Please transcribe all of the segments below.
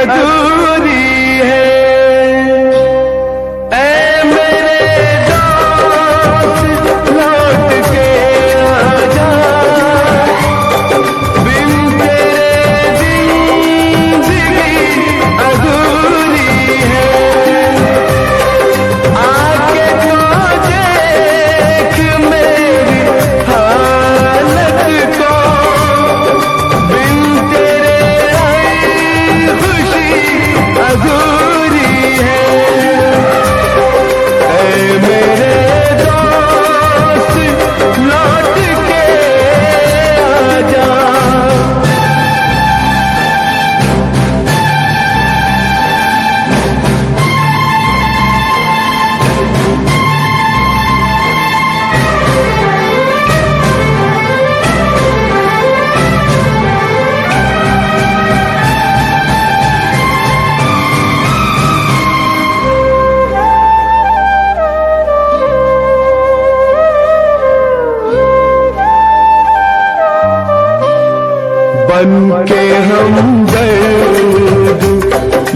अधूरी है। ऐ मेरे दोस्त लौट के आजा, बिन तेरे जिंदगी अधूरी है। आके तो देख मेरी हालत को, बिन तेरे आई खुशी अधूरी है। ऐ मेरे दोस्त लौट के आजा। बन के हमदर्द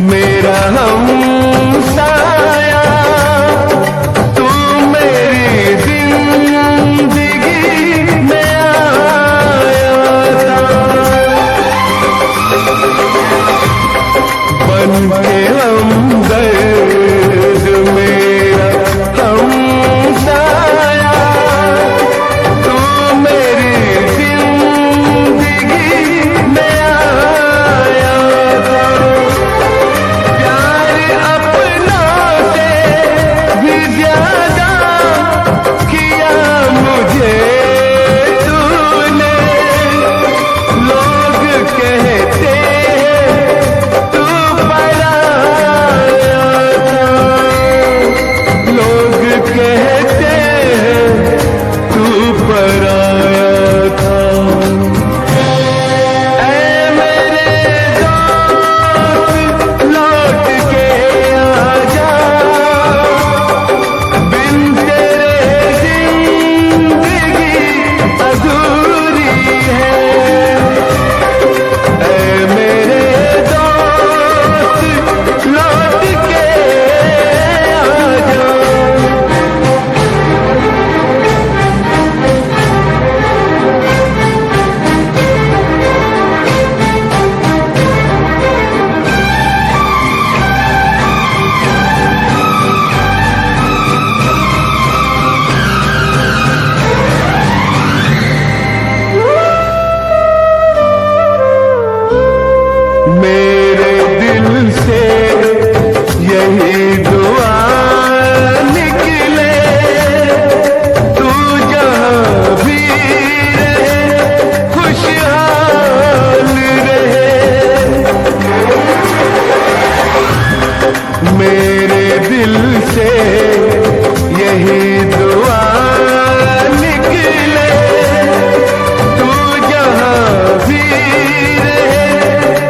मेरा हमसाया, तू मेरी जिंदगी में आया था। बन के हमदर्द मेरा हमसाया, तू मेरी जिंदगी में आया था। प्यार अपनों से भी ज्यादा किया मुझे तूने। लोग कहते हैं तू पराया था, लोग कहते हैं तू पराया था। ऐ मेरे दोस्त लौट के आजा, बिन तेरे जिंदगी अधूरी है। ऐ मेरे दोस्त लौट के आजा। मेरे दिल से यही दुआ निकले, तू जहाँ भी रहे खुशहाल रहे। मेरे दिल से यही दुआ निकले, तू जहाँ भी रहे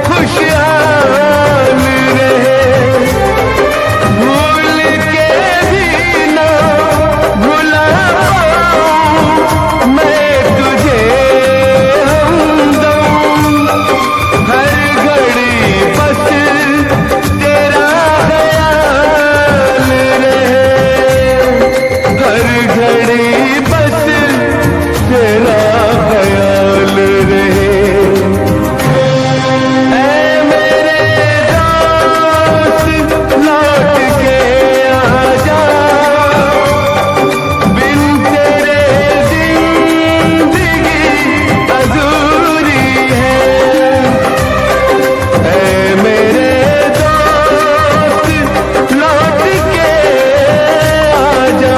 खुशहाल रहे। भूल के भी ना भुला पाऊं मैं तुझे हमदम। हर घड़ी बस तेरा ख्याल रहे, हर घड़ी बस तेरा ख्याल रहे। ऐ मेरे दोस्त लौट के आजा, बिन तेरे जिंदगी अधूरी है। ऐ मेरे दोस्त लौट के आजा।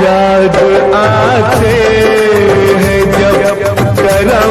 याद आते हैं जब करा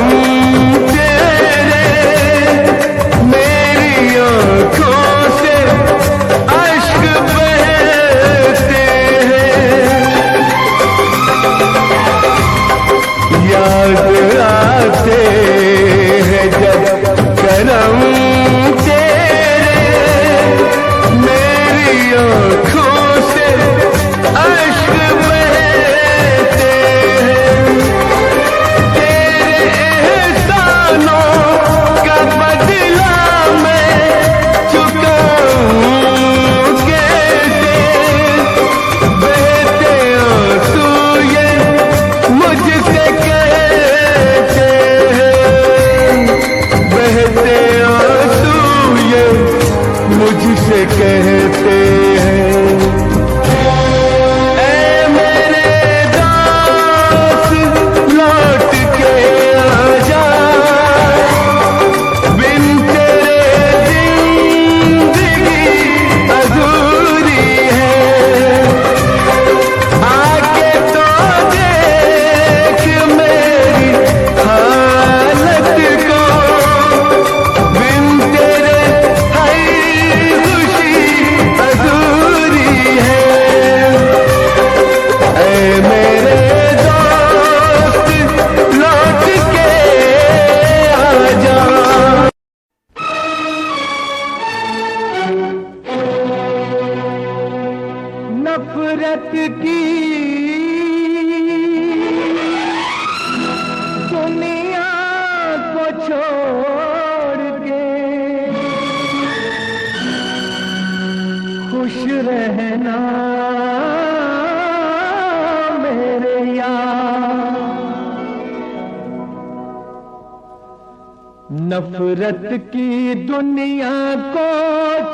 नफरत की दुनिया को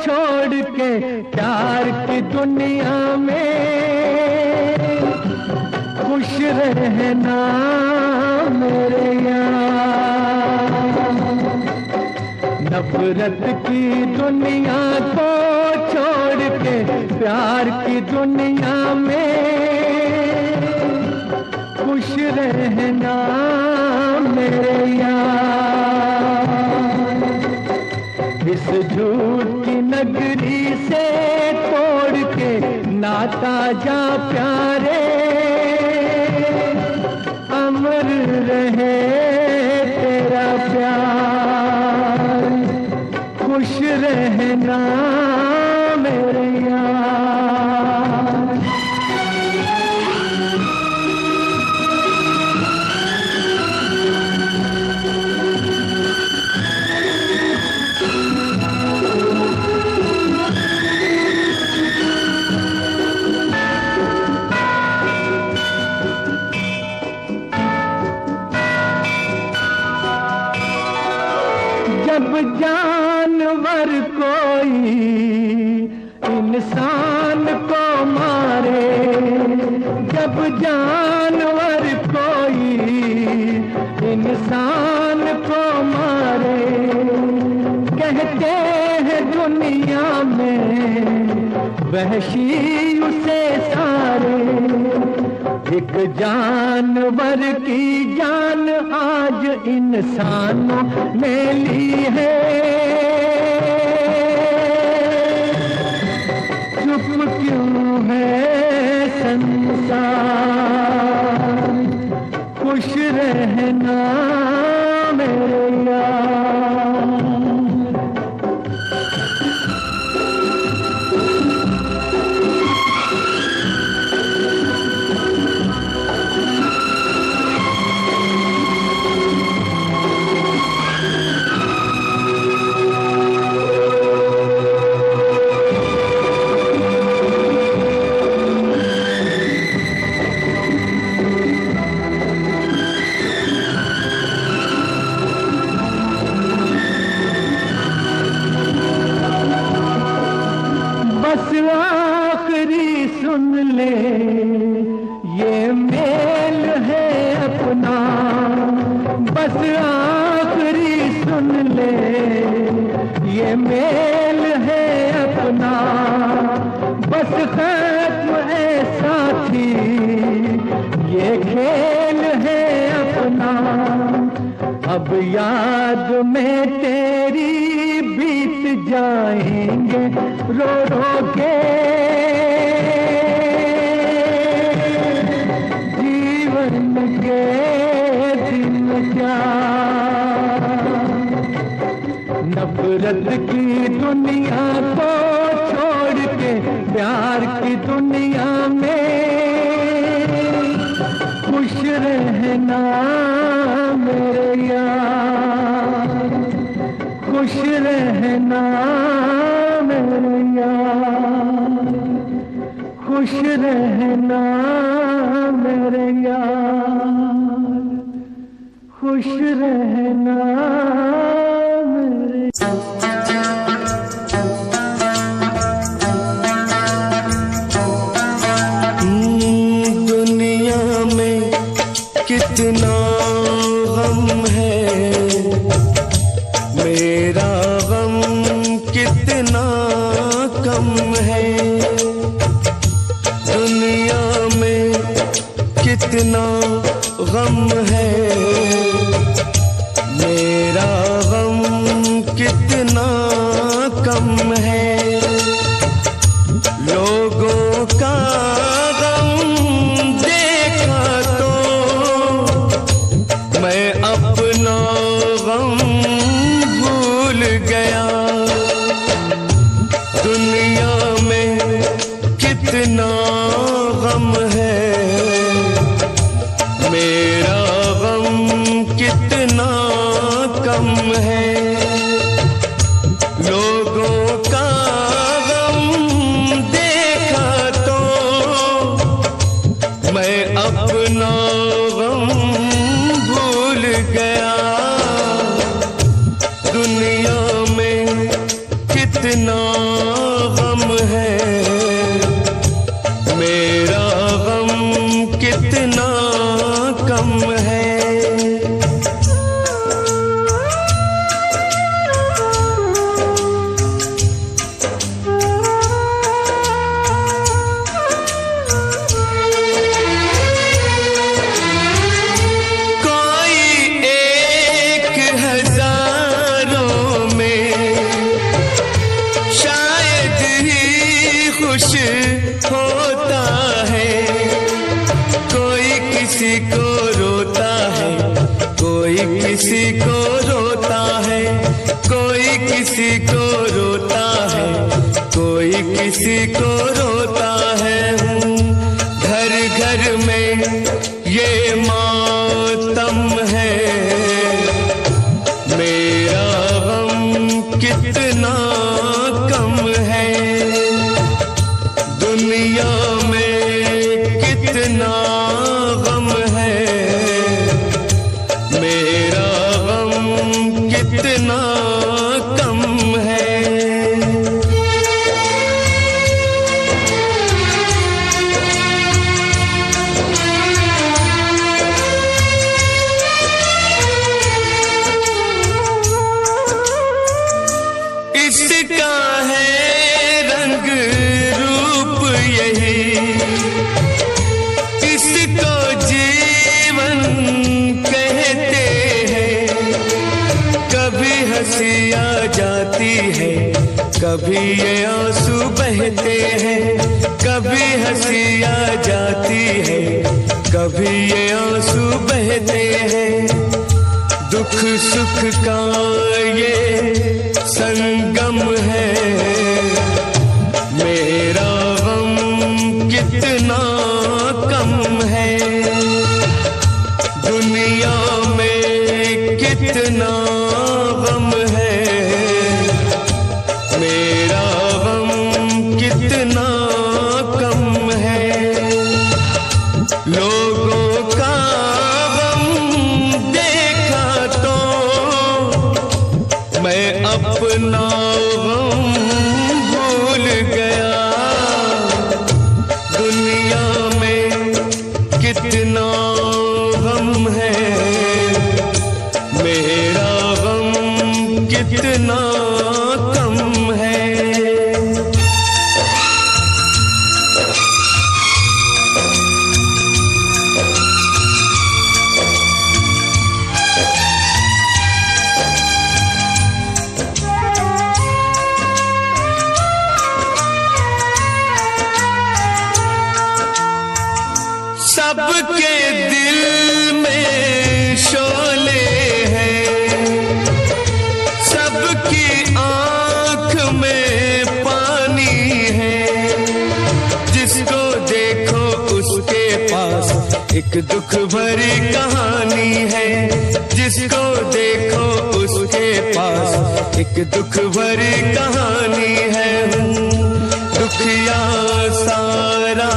छोड़ के प्यार की दुनिया में खुश रहना मेरे यार। नफरत की दुनिया को छोड़ के प्यार की दुनिया में खुश रहना मेरे यार। इस झूठ की नगरी से तोड़ के नाता जा प्यारे, अमर रहे तेरा प्यार, खुश रहना मेरे यार। जब जानवर कोई इंसान को मारे, जब जानवर कोई इंसान को मारे, कहते हैं दुनिया में वहशी उसे सारे। एक जानवर की जान आज इंसानों ने ली है, चुप क्यों है संसार, खुश रहना मेरे यार। बस आखिरी सुन ले ये मेल है अपना, बस आखिरी सुन ले ये मेल है अपना। बस खत्म है साथी ये खेल है अपना। अब याद में तेरी बीत जाएंगे रो रो के जीवन के दिन क्या। नफरत की दुनिया को छोड़ के प्यार की दुनिया में खुश रहना मेरे यार, खुश रहना मेरे यार, खुश रहना मेरे यार, खुश रहना मेरे। दुनिया में कितना गम है, मेरा गम कितना कम है। दुनिया में कितना गम है, मेरा गम कितना कम है। लोगों का गम देखा तो मैं अपना गम भूल गया। दुनिया में कितना गम है, मेरा गम कितना कम है। लोगों का गम देखा तो मैं अपना गम भूल गया। कितना कम है। होता है कोई किसी को रोता है, कोई किसी को रोता है, कोई किसी को रोता है, कोई किसी को रोता है। घर घर में ये मातम है, मेरा गम कितना कम है। दुनिया में कितना गम है, मेरा गम कितना कम है। इसका है रंग रूप यही, इसको जीवन कहते हैं। कभी हंसी आ जाती है, कभी ये आंसू बहते हैं। कभी हंसी आ जाती है, कभी ये आंसू बहते हैं। दुख सुख का ये संगम है, मेरा गम कितना कम है। दुनिया में कितना गम है, मेरा गम कितना कम है। लोगों का गम देखा तो मैं अपना गम भूल गया। दुनिया में कितना गम है, मेरा गम कितना कम है। सबके दिल में शोले हैं, सबकी आंख में पानी है। जिसको देखो उसके पास एक दुख भरी कहानी है। जिसको देखो उसके पास एक दुख भरी कहानी है। दुखिया सारा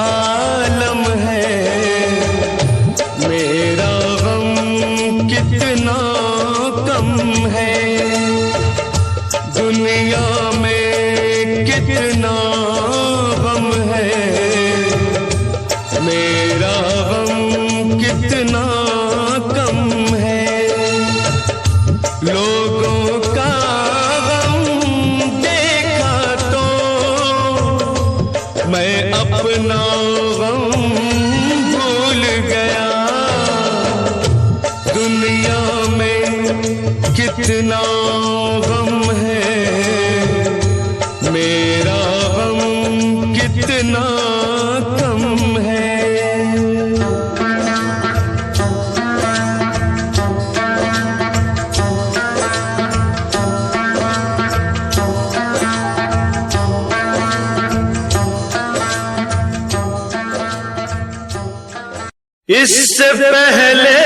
आलम है, मेरा गम कितना कम है। दुनिया में कितना गम है, मेरा गम कितना कम है। लोगों का गम देखा तो मैं अपना गम भूल गया। दुनिया में कितना गम है, मेरा गम कितना कम है। इससे पहले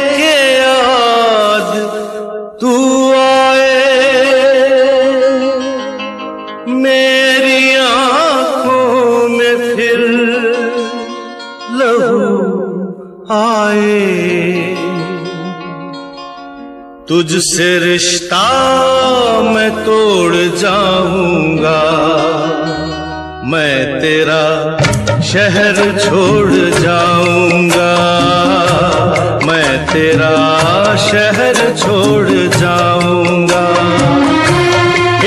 के याद तू आए, मेरी आंखों में फिर लहू आए। तुझसे रिश्ता मैं तोड़ जाऊंगा, मैं तेरा शहर छोड़ जाऊंगा, मैं तेरा शहर छोड़ जाऊंगा।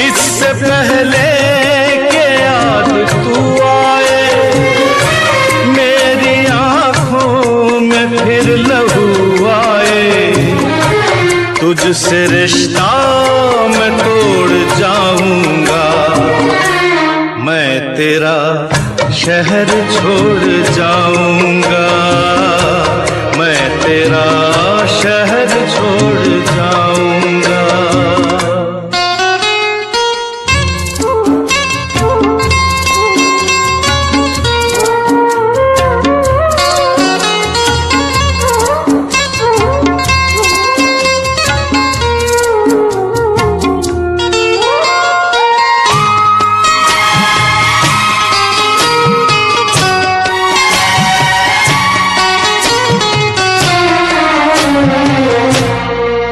इससे पहले के याद तू आए, मेरी आंखों में फिर लहू आए, तुझसे रिश्ता मैं तोड़ जाऊंगा। मैं तेरा शहर छोड़ जाऊंगा, मैं तेरा शहर छोड़ जाऊंगा।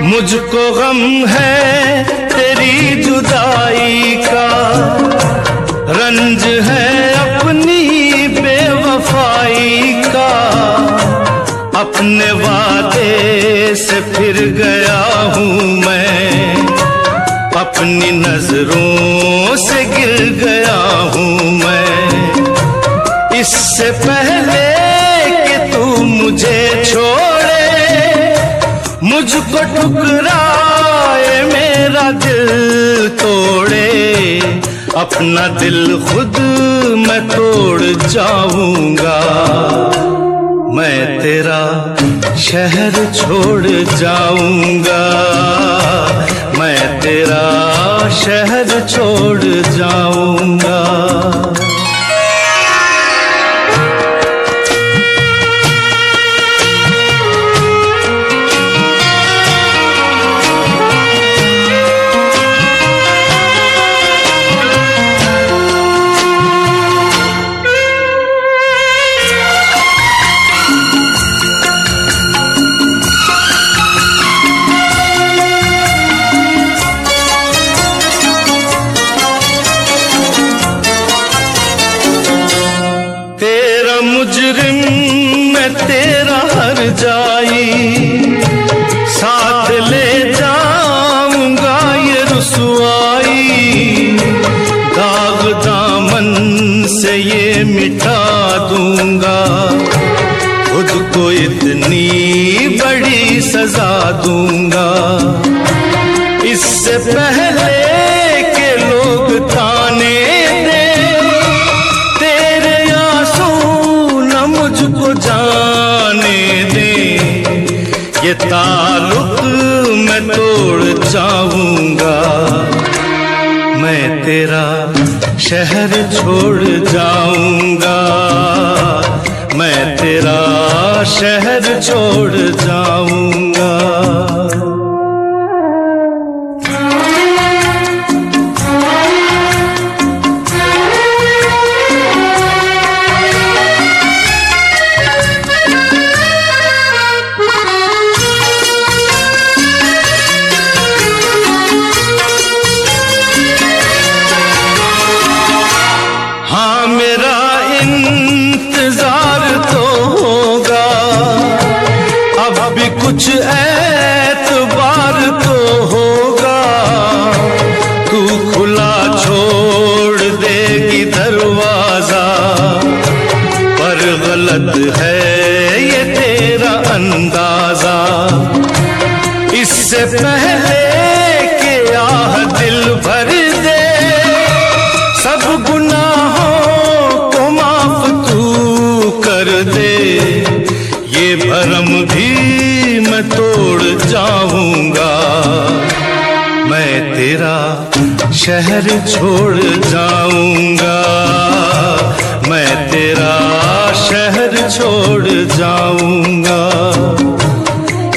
मुझको गम है तेरी जुदाई का, रंज है अपनी बेवफाई का। अपने वादे से फिर गया हूँ मैं, अपनी नजरों से गिर गया हूँ मैं। इससे पहले कि तू मुझे छोड़े, मुझको ठुकराए, मेरा दिल तोड़े, अपना दिल खुद मैं तोड़ जाऊंगा। मैं तेरा शहर छोड़ जाऊंगा, मैं तेरा शहर छोड़ जाऊंगा। मुजरिम मैं तेरा हर जाई, साथ ले जाऊंगा ये रुसवाई। दाग दामन से ये मिटा दूंगा, खुद को इतनी बड़ी सजा दूंगा। इससे पहले के लोग ताने दे, तेरे मुझको जाने दे, ये ताल्लुक मैं तोड़ जाऊंगा। मैं तेरा शहर छोड़ जाऊंगा, मैं तेरा शहर छोड़ जाऊंगा। हाँ मेरा इंतजार तो होगा, अब भी कुछ एतबार तो होगा। तू खुला छोड़ देगी दरवाजा, पर गलत है ये तेरा अंदाजा। इससे पहले कि आह दिल भर दे, सब गुनाहों को माफ तू कर दे, ये भरम भी मैं तोड़ जाऊंगा। मैं तेरा शहर छोड़ जाऊंगा, मैं तेरा शहर छोड़ जाऊंगा।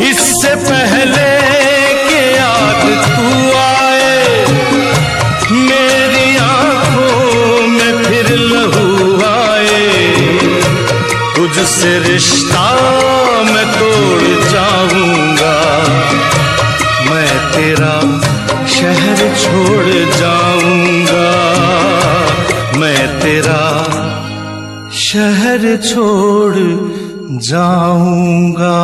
इससे पहले कि याद तू आए, मेरी आंखों में फिर लहू आए, तुझसे रिश्ता मैं तोड़ जाऊंगा। मैं तेरा शहर छोड़ जाऊंगा, मैं तेरा शहर छोड़ जाऊंगा।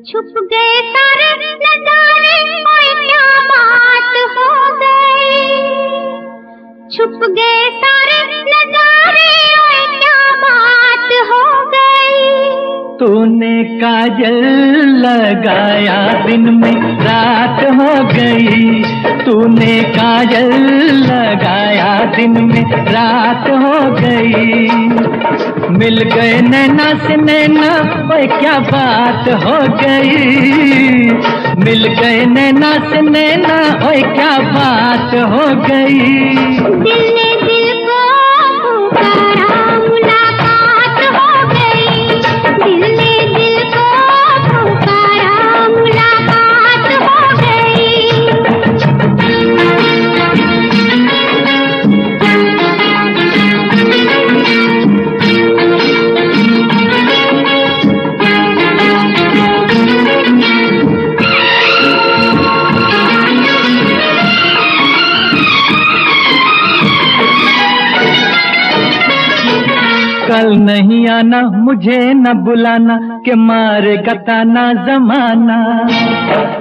छुप गए सारे नजारे, ओए क्या बात हो गई। छुप गए सारे नजारे, ओए क्या बात हो गई। तूने काजल लगाया दिन में रात हो गई। तूने काजल लगाया दिन में रात हो गई। मिल गए नैना से नैना, ओए क्या बात हो गई। मिल गए नैना से नैना, ओए क्या बात हो गई। दिल ने दिल को पुकारा, मुलाकात हो गई। दिल ने दिल को पुकारा, मुलाकात हो गई। कल नहीं आना, मुझे न बुलाना, के मारेगा ताना जमाना।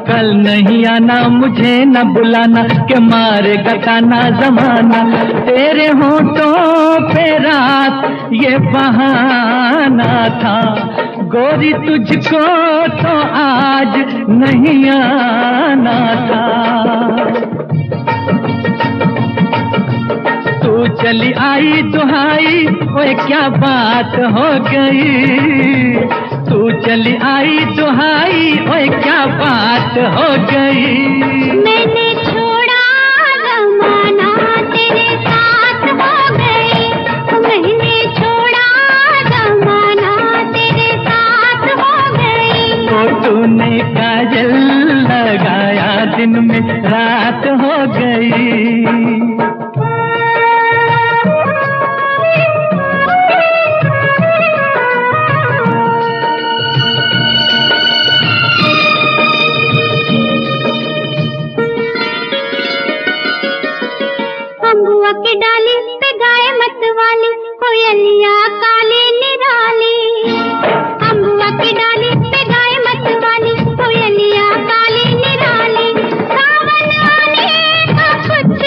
कल नहीं आना, मुझे न बुलाना, के मारेगा ताना जमाना। तेरे होठों पे रात ये बहाना था, गोरी तुझको तो आज नहीं आना था। तू चली आई दुहाई, ओए क्या बात हो गई। तू चली आई दुहाई, ओए क्या बात हो गई। मैंने छोड़ा जमाना, तेरे साथ हो गई। मैंने छोड़ा जमाना, तेरे साथ हो गई। तो तूने काजल लगाया दिन में रात हो गई। अम्बुआ की डाली पे गाय मत वाली, कोयलिया काली निराली। अम्बुआ की डाली पे गाय मत वाली, कोयलिया काली निराली। सावन आने का कुछ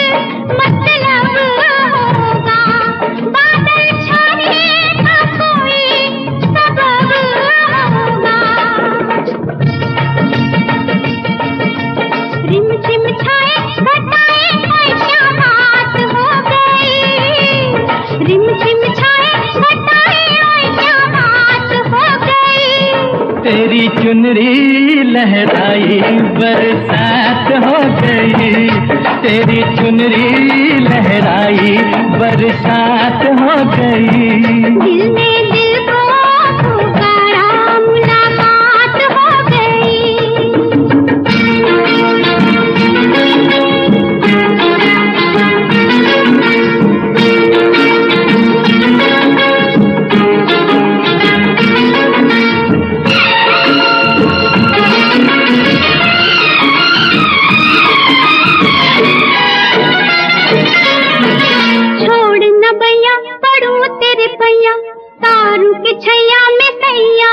मतलब होगा, बादल छाने का कोई सबब होगा। रिम झिम छाए घटाए, ओए क्या बात हो गई। रिम झिम छाए घटाए, ओए क्या बात हो गई। तेरी चुनरी लहराई बरसात हो गई। तेरी चुनरी लहराई बरसात हो गई। दिल ने दिल को पुकारा, मुलाकात हो गई। छोड़ न भैया पड़ू तेरे पैया, तारू के छैया में सैया।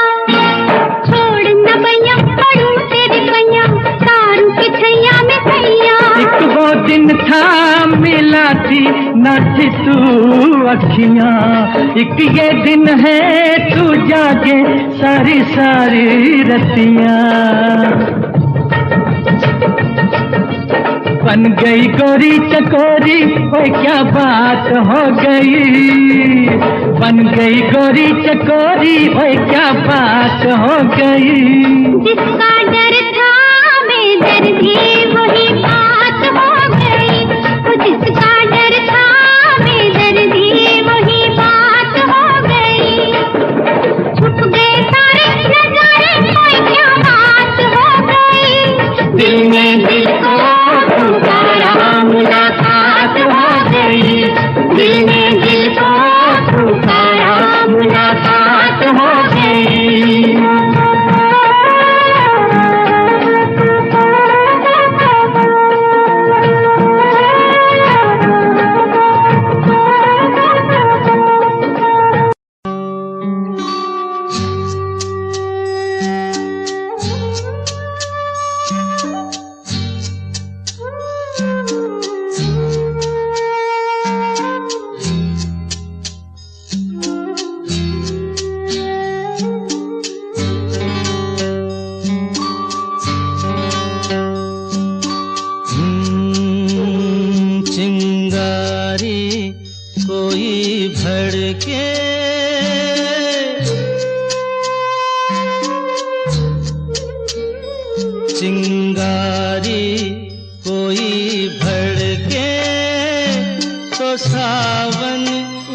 छोड़ न भैया पड़ू तेरे पैया, तारू के छैया में सैया। एक वो दिन था मिला थी न थी तू अखियां, एक ये दिन है तू जागे सारी सारी रतियां। बन गई गोरी चकोरी, ओए क्या बात हो गई। बन गई गोरी चकोरी, ओए क्या बात हो गई। जिसका डर था बेदर्दी, वही बात हो गई। जिसका डर था बेदर्दी, वही बात हो गई। छुप गए दिल में दिल को पुकारा, मुलाकात हो गई। दिल में दिल को पुकारा, मुलाकात हो गई। चिंगारी कोई भड़के तो सावन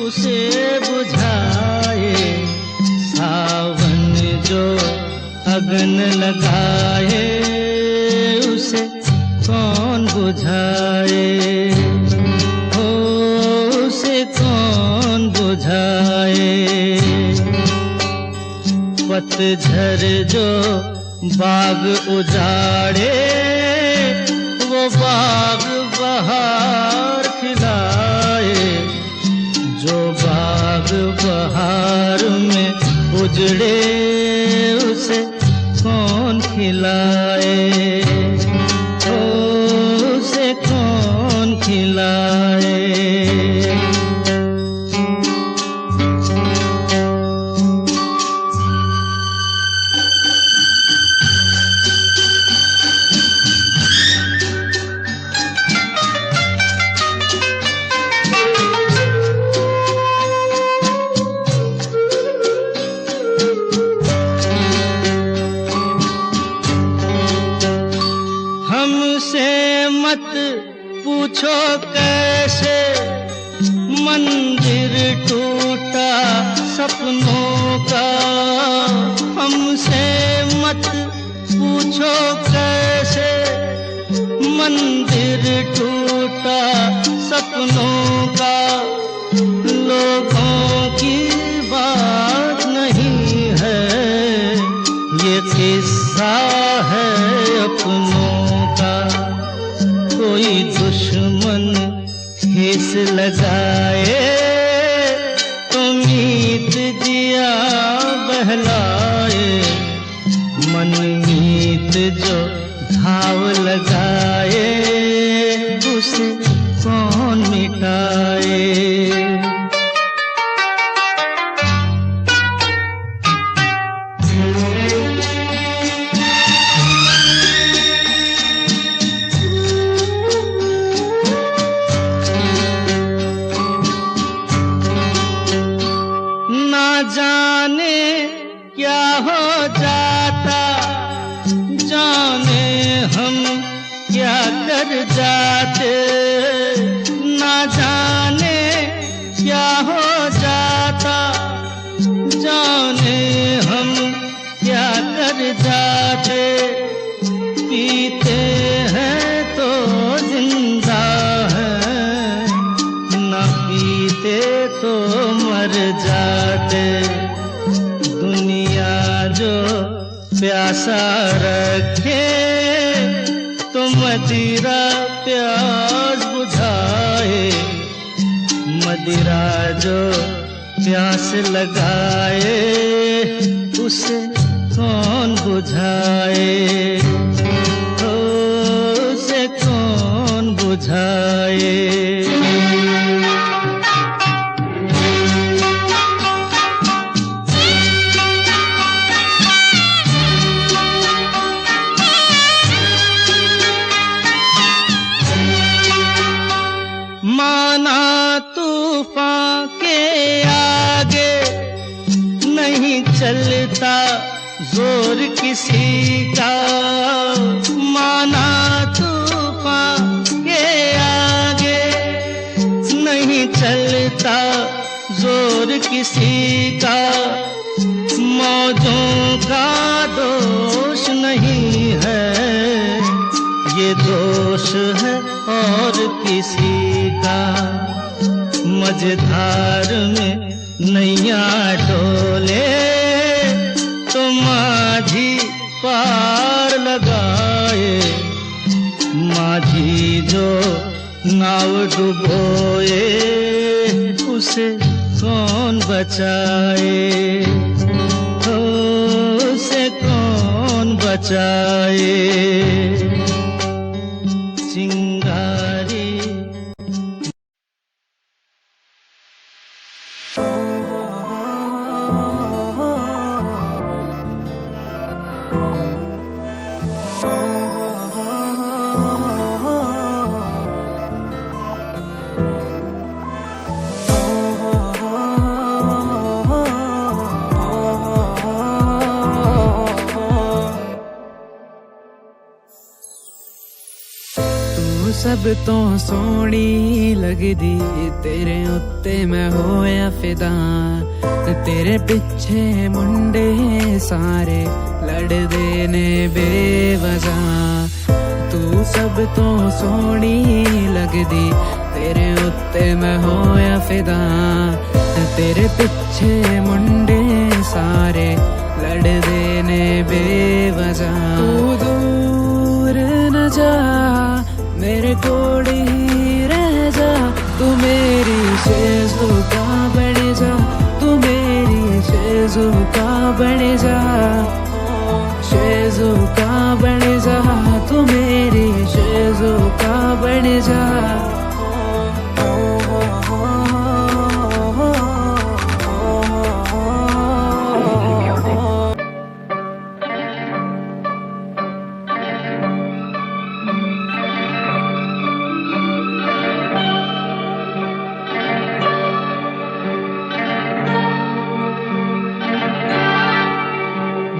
उसे बुझाए, सावन जो अगन लगाए उसे कौन बुझाए, हो उसे कौन बुझाए। पतझर जो बाग उजाड़े वो बाग बहार खिलाए, जो बाग बहार में उजड़े उसे कौन खिलाए, ओ उसे कौन खिलाए। हमसे मत पूछो कैसे मंदिर टूटा सपनों का, हमसे मत पूछो कैसे मंदिर टूटा सपनों का। लोगों की बात नहीं है ये किस्सा है अपनों का। कोई दुश्मन ठेस लगाए तो मीत दिया बहलाए, मनमीत जो घाव लगाए उसे कौन मिटाए। जाने क्या हो जाता, जाने हम क्या कर जाते, ना जाने क्या हो जाता, जाने हम क्या कर जाते। पीते हैं तो जिंदा हैं, ना पीते तो मर जाते। दुनिया जो प्यासा रखे तो मदिरा प्यास बुझाए, मदिरा जो प्यास लगाए उसे कौन बुझाए, ओ उसे कौन बुझाए। माना तूफान के आगे नहीं चलता जोर किसी का, माना तूफान के आगे नहीं चलता जोर किसी का। मौजों का दोष नहीं है दोष है और किसी का, मझधार में नैया डोले तो माझी पार लगाए, माझी जो नाव डुबोए उसे कौन बचाए, हो उसे कौन बचाए। चिंगारी सब तो सोहनी लगदी, तेरे उत्ते मैं होया फिदा, तेरे पिछे मुंडे सारे लड़दे ने बेवजह। तू सब तो सोहनी लगदी, तेरे उत्ते मैं होया फिदा, तेरे पिछे मुंडे सारे लड़दे ने बेवजह। तू दूर न जा मेरे कोल ही रह जा, तू मेरी शेज़ुका बन जा, तू मेरी शेज़ुका बन जा, शेज़ुका बन जा, तू मेरी शेज़ुका बन जा।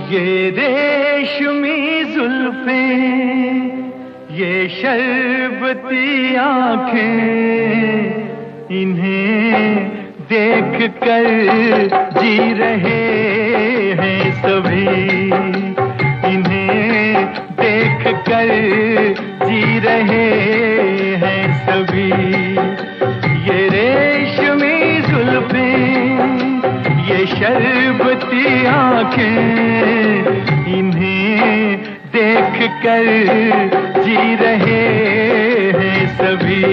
ये रेशमी जुल्फें, ये शरबती आँखें, इन्हें देख कर जी रहे हैं सभी, इन्हें देख कर जी रहे हैं सभी। ये रेशमी जुल्फें, ये शरबती आँखें, इन्हें देख कर जी रहे हैं सभी,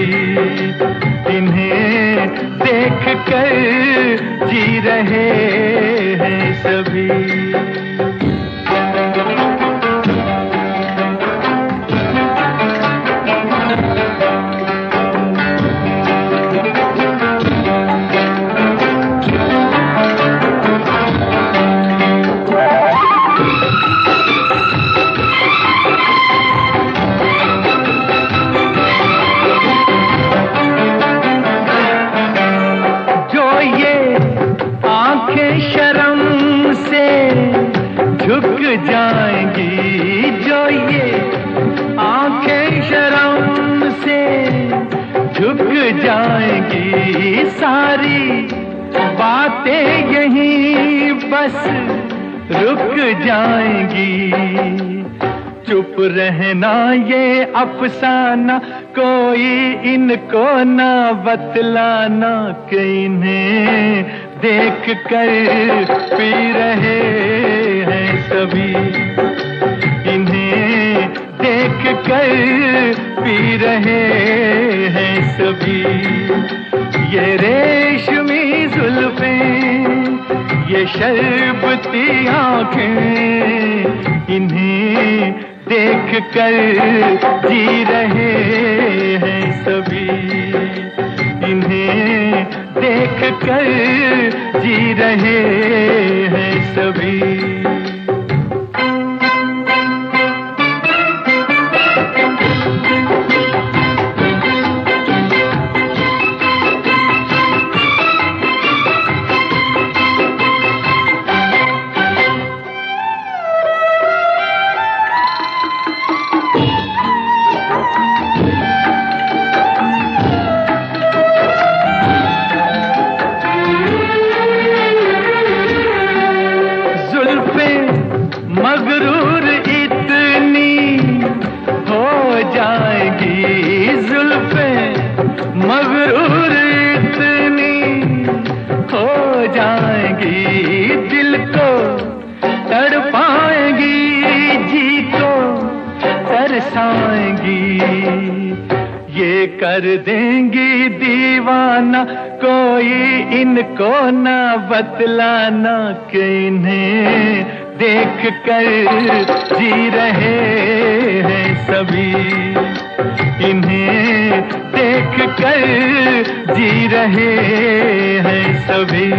इन्हें देख कर जी रहे हैं सभी। जाएंगी जो ये आंखें शर्म से झुक जाएंगी, सारी बातें यहीं बस रुक जाएंगी। चुप रहना ये अफसाना, कोई इनको ना बतलाना, कि इन्हें देख कर पी रहे हैं सभी, इन्हें देख कर पी रहे हैं सभी। ये रेशमी जुल्फें, ये शरबती आँखें, इन्हें देख कर जी रहे हैं सभी, इन्हें देख कर जी रहे हैं सभी। जुल्फे तरसाएंगी, ये कर देंगी दीवाना, कोई इनको ना बतलाना कि इन्हें देख कर जी रहे हैं सभी, इन्हें देख कर जी रहे हैं सभी।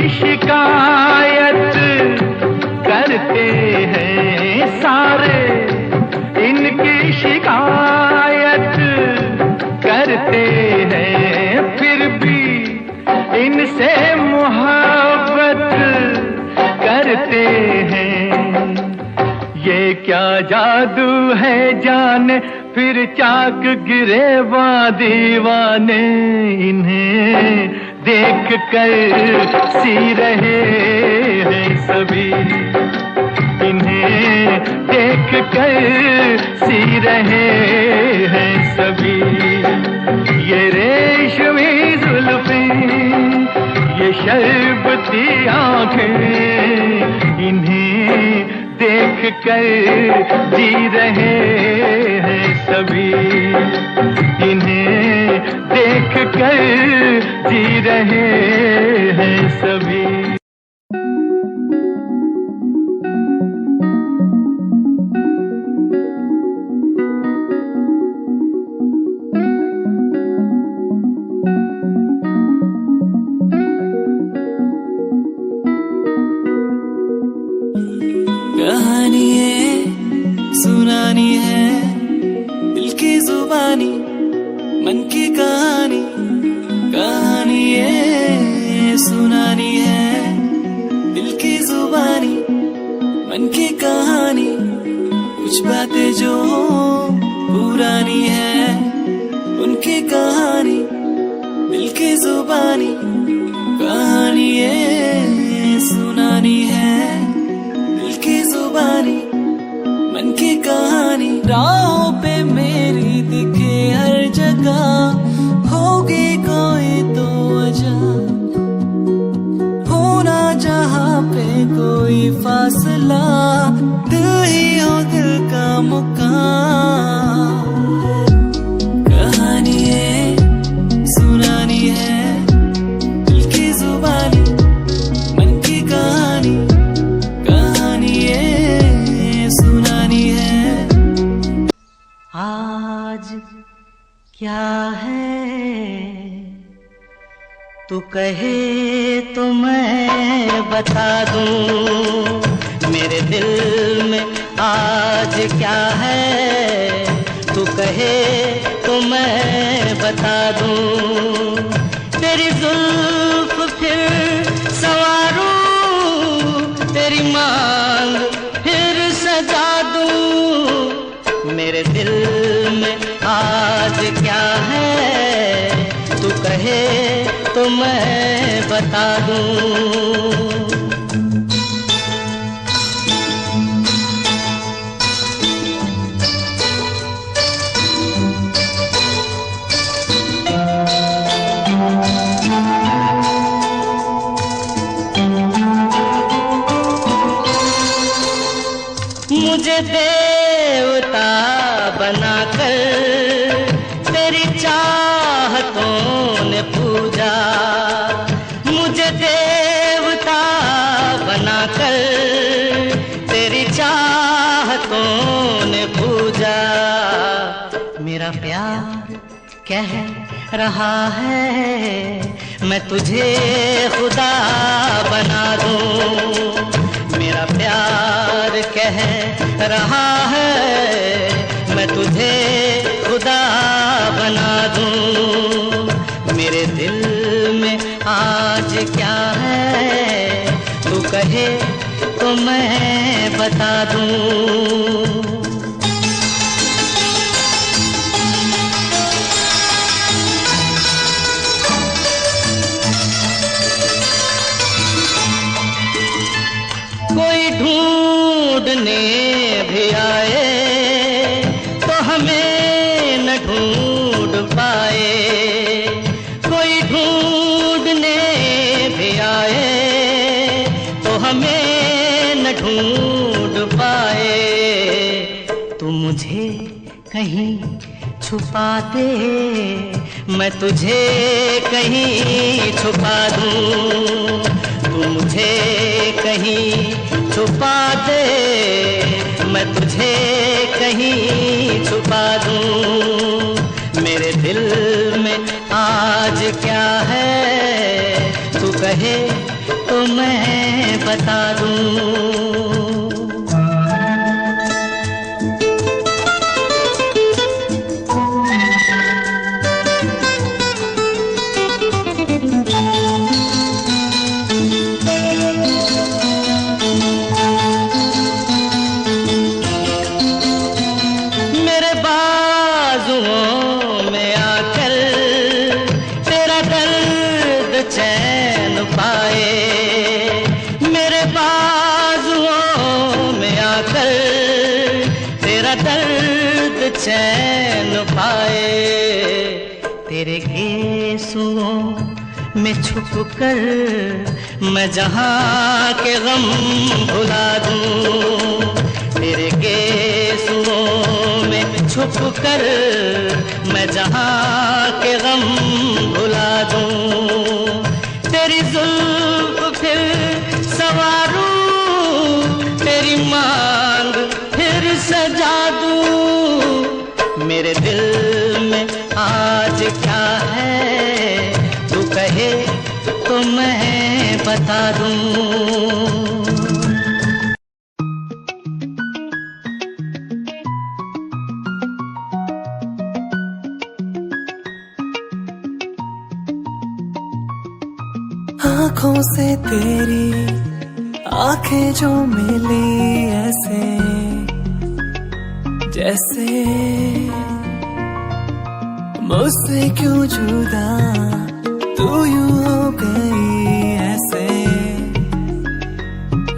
शिकायत करते हैं सारे, इनकी शिकायत करते हैं, फिर भी इनसे मोहब्बत करते हैं। ये क्या जादू है जाने, फिर चाक गिरेवा दीवाने, इन्हें देख कर सी रहे हैं सभी, इन्हें देख कर सी रहे हैं सभी। ये रेशमी जुल्फें, ये शरबती आंखें, इन्हें देख कर जी रहे हैं सभी, इन्हें देख कर जी रहे हैं सभी। कहानी है सुनानी है, दिल की जुबानी मन की कहानी, कहानी है सुनानी है, दिल की जुबानी मन की कहानी। कुछ बातें जो पुरानी है, उनकी कहानी दिल की जुबानी, कहानी है सुनानी है, दिल की जुबानी मन की कहानी। राहों पे मेरी दिखे हर जगह, होगी कोई तो वजह, होना जहाँ पे कोई फासला, दिल ही हो दिल का मुकाम। कहानी है सुनानी है, दिल की जुबानी मन की कहानी, कहानी है सुनानी है। आज क्या है तू कहे तो मैं बता दूं, मेरे दिल में आज क्या है तू कहे तो मैं बता दूं। तेरी जुल्फ फिर संवारूं, तेरी मांग फिर सजा दूं, मेरे दिल में आज क्या है तू कहे तो मैं बता दूं। मुझे देवता बनाकर तेरी चाहतों ने पूजा, मुझे देवता बनाकर तेरी चाहतों ने पूजा। मेरा प्यार कह रहा है मैं तुझे खुदा बना दूं, मेरा प्यार कह रहा है मैं तुझे खुदा बना दूं। मेरे दिल में आज क्या है तू कहे तो मैं बता दूं। ढूंढने भी आए तो हमें न ढूंढ पाए, कोई ढूंढने भी आए तो हमें न ढूंढ पाए। तू मुझे कहीं छुपा दे, मैं तुझे कहीं छुपा दूं। तू मुझे कहीं छुपा दे, मैं तुझे कहीं छुपा दूं। मेरे दिल में आज क्या है तू कहे तो मैं बता दूं। चैन पाए तेरे गेसुओं में छुप कर मैं जहाँ के गम भुला दूं। तेरे गेसुओं में छुप कर मैं जहाँ के गम भुला दूं। तेरी जुल्फ फिर संवारूं, तेरी मांग फिर सजा दूं। मेरे दिल में आज क्या है तू कहे तो मैं बता दूं। आँखों से तेरी आंखें जो मिली ऐसे जैसे मुझसे क्यों जुदा तू यूं हो गई ऐसे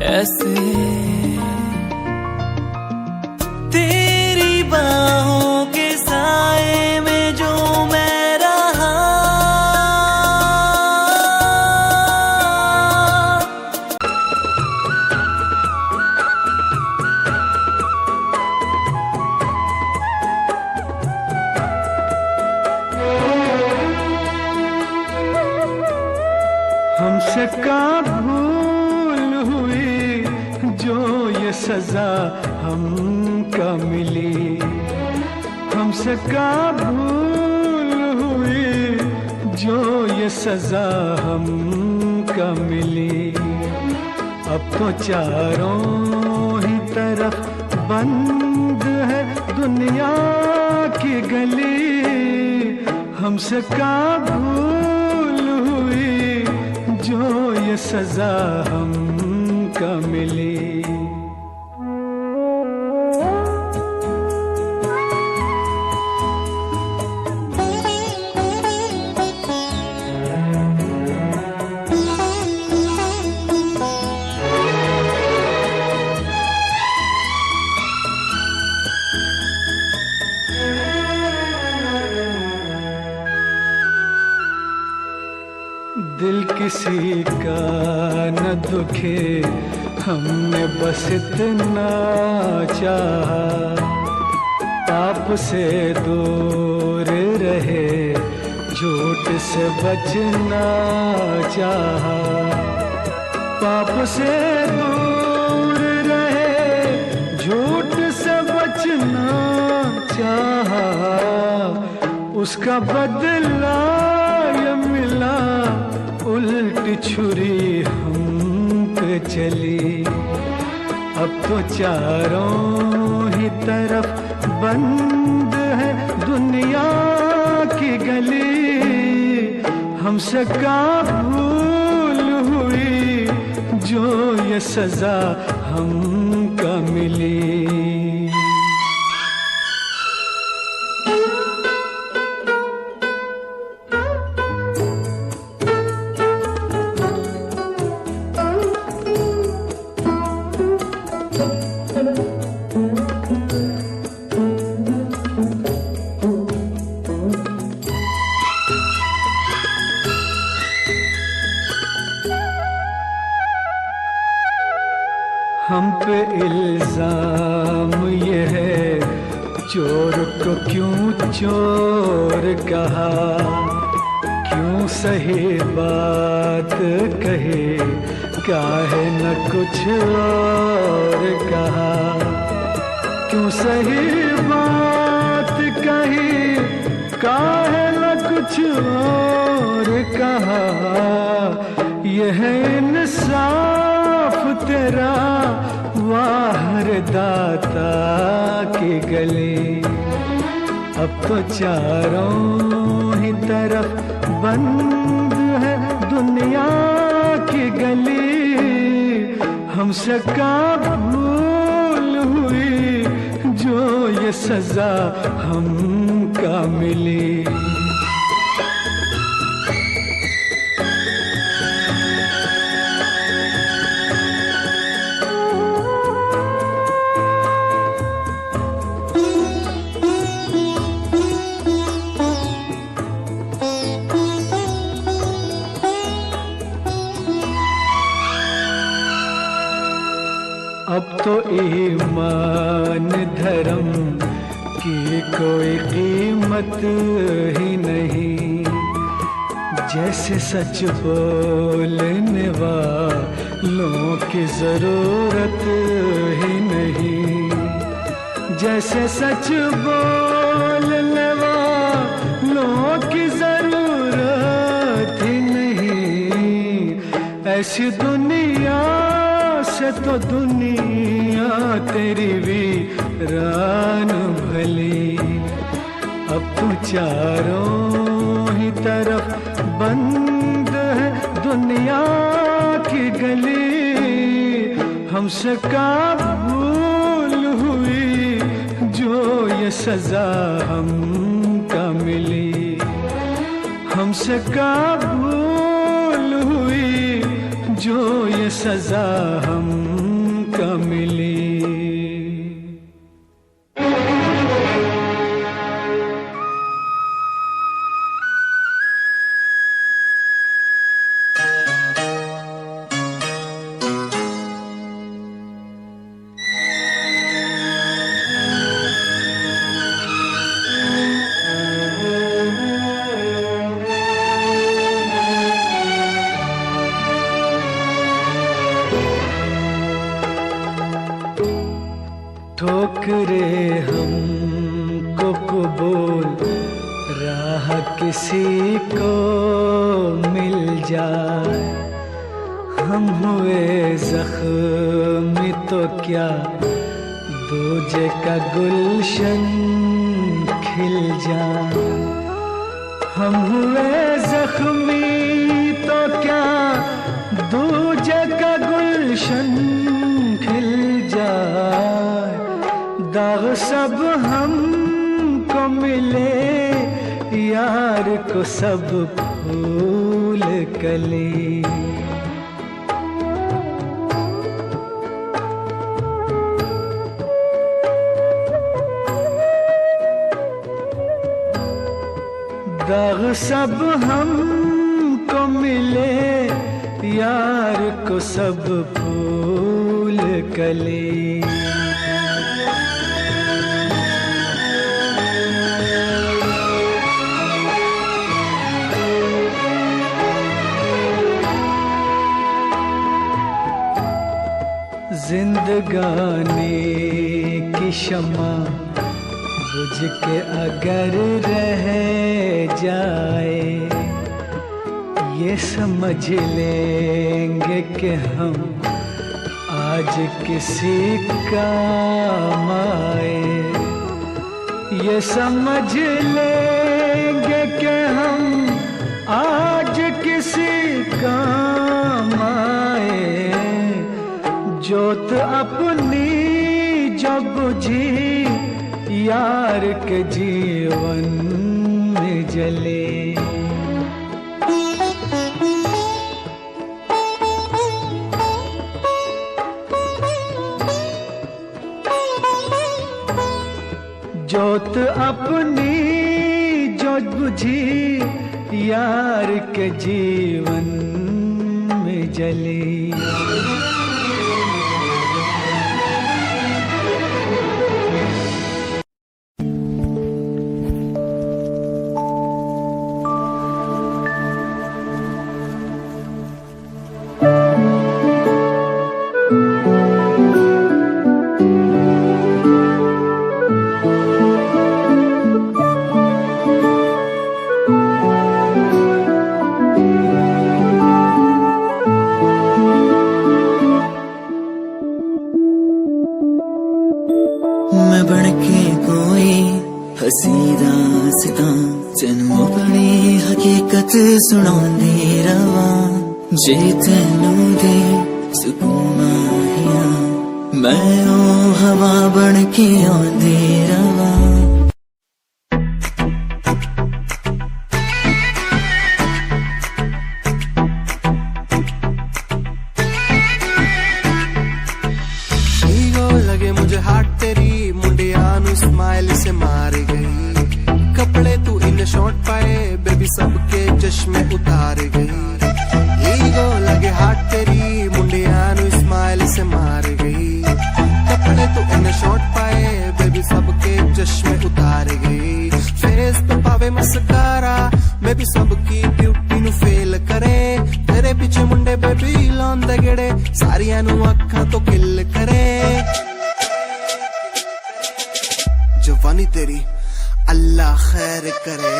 ऐसे। तेरी बाहों के साए में जो मैं रहा, हमसे का भूल हुई जो ये सजा हमका मिली। हमसे का भूल हुई जो ये सजा हमका मिली। अब तो चारों ही तरफ बंद है दुनिया की गली। हमसे का भूल हुई जो ये सजा हमका मिली। दिल किसी का न दुखे हमने बस इतना चाहा। पाप से दूर रहे झूठ से बचना चाहा। पाप से दूर रहे झूठ से बचना चाहा। उसका बदला ये मिला उल्टी छुरी हम पे चली। अब तो चारों ही तरफ बंद है दुनिया की गली। हमसे का भूल हुई जो ये सजा हमका मिली। को क्यों चोर कहा, क्यों सही बात कहे, काहे न कुछ और कहा। क्यों सही बात कही, काहे न कुछ और कहा। यह इंसाफ तेरा वाहर दाता की गली। अब तो चारों ही तरफ बंद है दुनिया की गली। हमसे का भूल हुई जो ये सजा हमका मिली। अब तो ईमान धर्म की कोई कीमत ही नहीं। जैसे सच बोलने वालों की जरूरत ही नहीं। जैसे सच बोलने वालों की जरूरत ही नहीं। ऐसी दुनिया से तो दुनिया तेरी वीरान भली। अब तो चारों ही तरफ बंद है दुनिया की गली। हमसे का भूल हुई जो ये सजा हमका मिली। हमसे का भूल हुई जो ये सजा हमका मिली। ठोकरे हमको कबूल राह किसी को मिल जाए। हम हुए जख्मी तो क्या दूजे का गुलशन खिल जाए। हम हुए जख्मी तो क्या दूजे का गुलशन खिल जाए। दाग सब हमको मिले यार को सब फूल कली। दाग सब हमको मिले यार को सब फूल कली। जिंदगानी की शमा बुझ के अगर रह जाए। ये समझ लेंगे कि हम आज किसी काम आए। ये समझ लेंगे कि हम आज किसी काम आए। जोत अपनी जब बुझी यार के जीवन में जले। जोत अपनी जो बुझी यार के जीवन में जली। तेनू अपनी हकीकत सुनांदी रवां जे तेनू दे सुकून आया मैं ओ हवा बन के आंदी रवां लगे मुझे हाथ तेरी मुंडिया नु स्माइल से मार गई कपड़े तू इन शॉर्ट पाए बेबी सबके चश्मे उतार गई ईगो लगे हाथ तेरी मुंडिया नु स्माइल से मार गई कपड़े तू इन शॉर्ट पाए बेबी सबके चश्मे उतार गई फेस पे पावे मस्कारा बेबी सबकी ब्यूटी नु फेल करे तेरे पीछे मुंडे बेबी लांदे गेड़े सारियां नु अखां तो किल करे जवानी तेरी अल्लाह खैर करे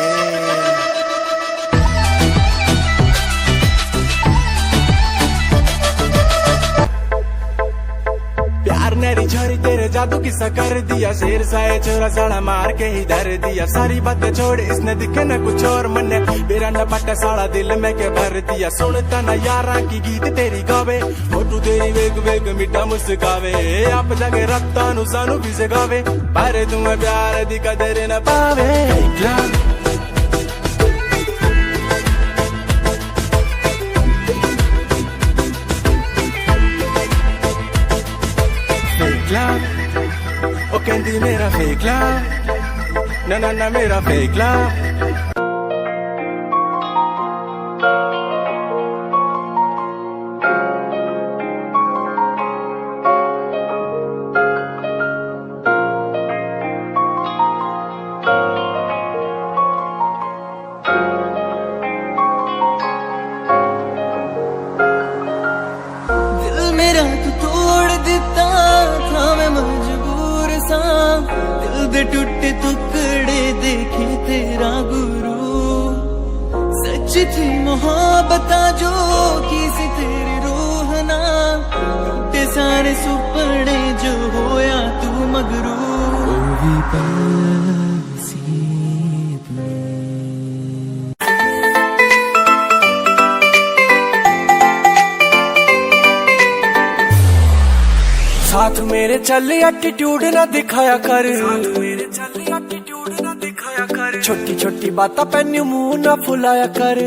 प्यार नेरी झरी तेरे जादू किस्सा कर दिया शेर साए छोरा साड़ा मार के ही धर दिया सारी बातें छोड़ इसने दिखे न कुछ और मन्ने मेरा न पट्टा साड़ा दिल में के भर दिया सुनता न यारा की गीत तेरी गावे फोटू तेरी वेग वेग मिठा मुस्कावे आप जाके रत्ता नु सानू भी सगावे पर तुम्हें प्यार दी कदर न पावे ओ कहती मेरा फेक लव ना मेरा फेक लव दिल मेरा तू तोड़ दिता था मैं मजबूर सा दिल दे टूटे टुकड़े देखे तेरा गुरु सच थी मोहब्बत जो किसी तेरी रूह ना टूटे सारे सुपने जो होया तू मगरू ओ भी साथ मेरे चल एटीट्यूड ना दिखाया कर छोटी छोटी बातें पे मुंह ना फुलाया कर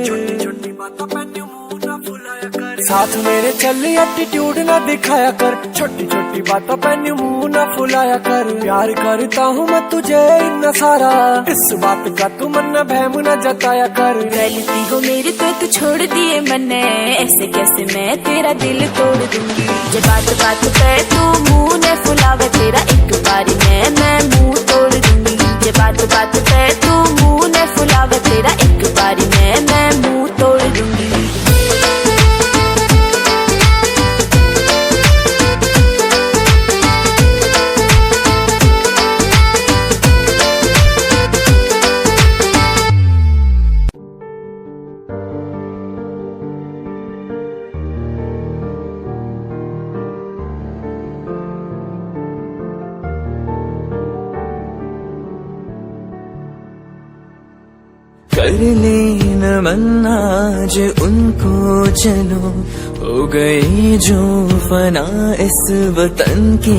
साथ मेरे चल एटीट्यूड ना दिखाया कर छोटी छोटी बातें पे मुंह ना फुलाया कर प्यार करता हूँ मैं तुझे इतना सारा इस बात का तू मन बहम न जताया कर गलती हो मेरी तो तू छोड़ दिए मन्ने ऐसे कैसे मैं तेरा दिल तोड़ दूंगी जब बात बात पे तू मुंह ने फुलावे तेरा एक बारी मैं मुंह तोड़ दूंगी जब बात बात पे तू मुंह ने फुलावे तेरा एक बारी मैं मुंह तोड़ दूंगी कर लेना मन आज उनको चलो हो गए जो फना इस वतन के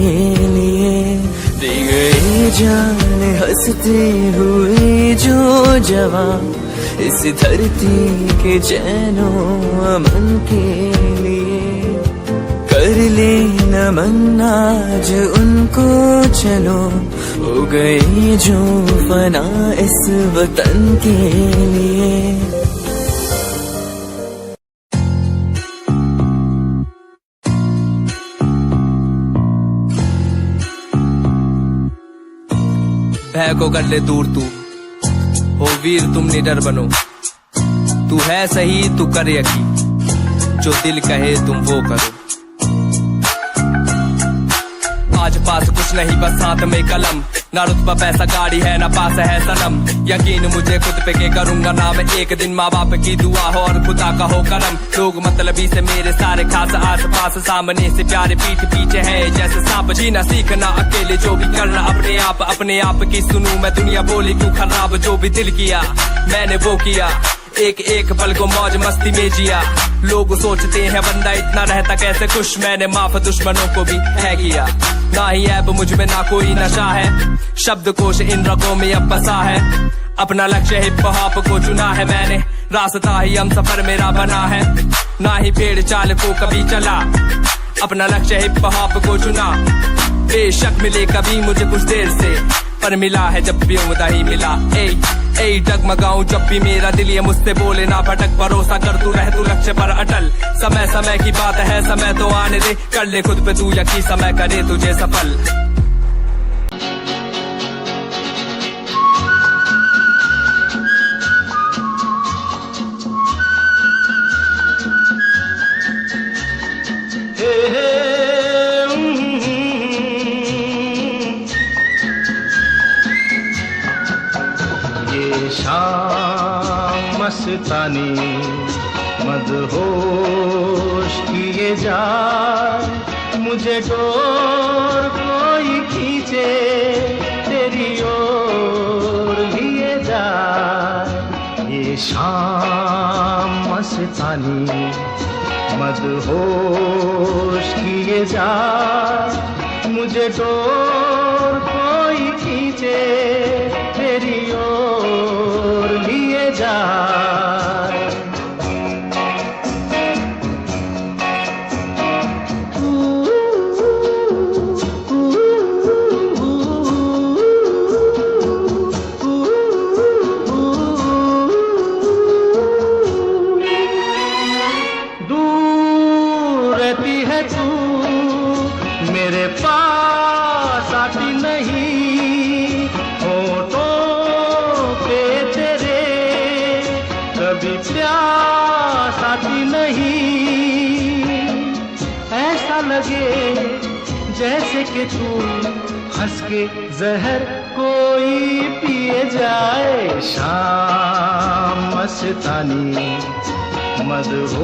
लिए दे गए जान हंसते हुए जो जवान इस धरती के चैनो अमन के लिए कर लेना मन आज उनको चलो हो गए जो फना इस वतन के लिए भय को कर ले दूर तू हो वीर तुम निडर बनो तू है सही तू कर यकीन जो दिल कहे तुम वो करो आज पास कुछ नहीं बस हाथ में कलम ना रुतबा पैसा गाड़ी है ना पास है सनम। यकीन मुझे खुद पे के करूंगा ना मैं एक दिन, माँ बाप की दुआ हो और खुदा का हो करम। लोग मतलबी से मेरे सारे खास आस पास, सामने से प्यारे पीठ पीछे है जैसे सांप। जीना सीखना अकेले जो भी करना अपने आप की सुनूं मैं दुनिया बोली क्यों खराब। जो भी दिल किया मैंने वो किया, एक एक पल को मौज मस्ती में जिया। लोग सोचते हैं बंदा इतना रहता कैसे खुश, मैंने माफ दुश्मनों को भी है किया। ना ही ऐब मुझ में ना कोई नशा है, शब्दकोश इन रगों में अब बसा है। अपना लक्ष्य हिप हॉप को चुना है मैंने, रास्ता ही हम सफर मेरा बना है। ना ही पेड़ चाल को कभी चला, अपना लक्ष्य हिप हॉप को चुना। बेशक मिले कभी मुझे कुछ देर से, पर मिला है जब भी उम्दा ही मिला। ए डगमगाऊं जब भी मेरा दिल ये मुझसे बोले ना भटक, भरोसा कर तू रह तू लक्ष्य पर अटल। समय समय की बात है, समय तो आने दे, कर ले खुद पे तू यकीन, समय करे तुझे सफल। शाम मस्तानी मदहोश किए जा, मुझे डोर कोई खींचे तेरी ओर लिए जा। ये शाम मस्तानी मदहोश किए जा, मुझे डोर कोई खींचे तेरी ओर लिए जा। दूर रहती है तू मेरे पास आती नहीं, होठों पे तेरे कभी प्यास आती नहीं। ऐसा लगे जैसे कि तू हंस के जहर कोई पिए जाए। शाम मस्तानी मदहो